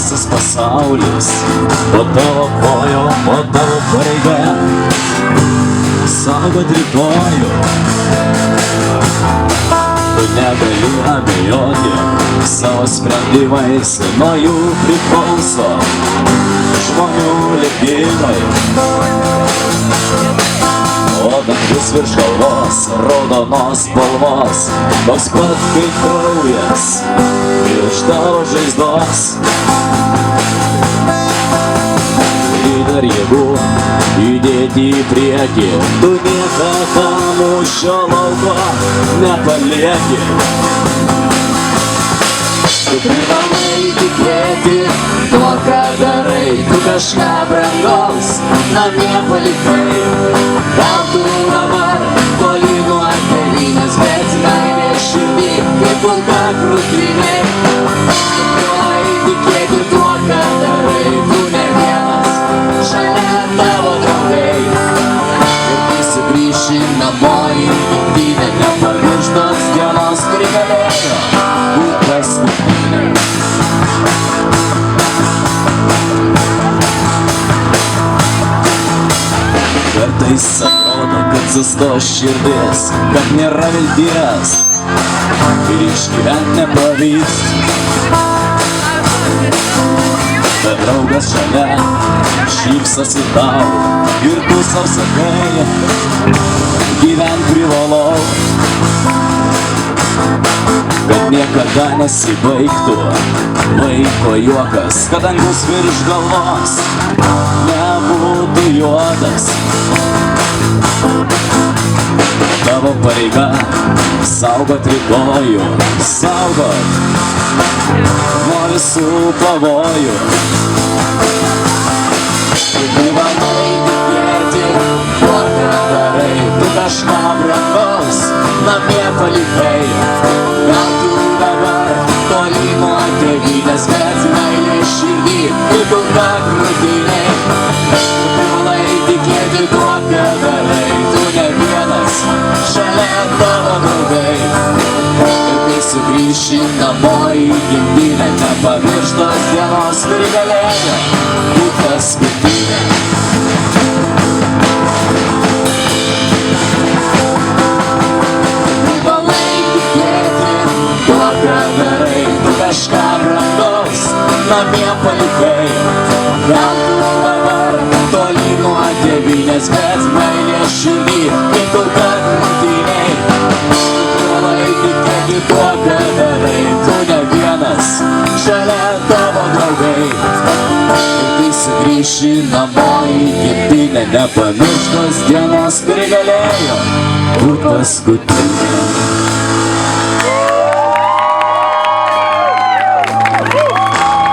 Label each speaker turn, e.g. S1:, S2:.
S1: visas pasaulis po tavo kojom, po tavo pareiga saugot rytojų. Tu negali abejoti savo sprendimais, nuo jų priklauso žmonių likimai. O dangus virš galvos raudonos spalvos, toks pat kaip kraujas iš tavo žaizdos. Ir dar jėgų judėti į priekį, tu niekada mūšio lauko nepalieki. Tu privalai tikėti tuo, ką darai, tu kažką brangaus namie palikai. Gal tu dabar toli nuo tėvynės, bet meilė širdį kaip kulka krūtinėj. Tu privalai tikėti tuo, ką darai, tu ne vienas, šalia tavo draugai. Ir kai sugrįši namo į gimtinę, nepamirštos dienos, kuri galėjo būt paskutinė. Kartais atrodo, kad sustos širdis, kad nėra vilties ir išgyvent nepavyks. Bet draugas šalia šypsosi tau ir tu sau sakai, gyvent privalau, kad niekada nesibaigtų vaiko juokas, kad dangus virš galvos nebūtų juodas. Tavo pareiga saugot rytojų, saugot nuo visų pavojų. Tu privalai tikėti tuo, ką darai, tu kažką brangaus namie palikai. Gal tu dabar toli nuo tėvynės, bet meilė širdį kaip kulka krūtinėj. Tu privalai tikėti tuo, ką darai, tu ne vienas, šalia tavo draugai. Ir kai sugrįši namo į gimtinę, nepamirštos dienos, kuri galėjo būt paskutinė. Kažką brangaus namie palikai. Gal tu dabar toli nuo tėvynės, bet meilė širdį kaip kulka krūtinėj. Tu privalai tikėti tuo, ką darai, tu ne vienas, šalia tavo draugai. Ir kai sugrįši namo į gimtinę, nepamirštos dienos, kuri galėjo būt paskutinė.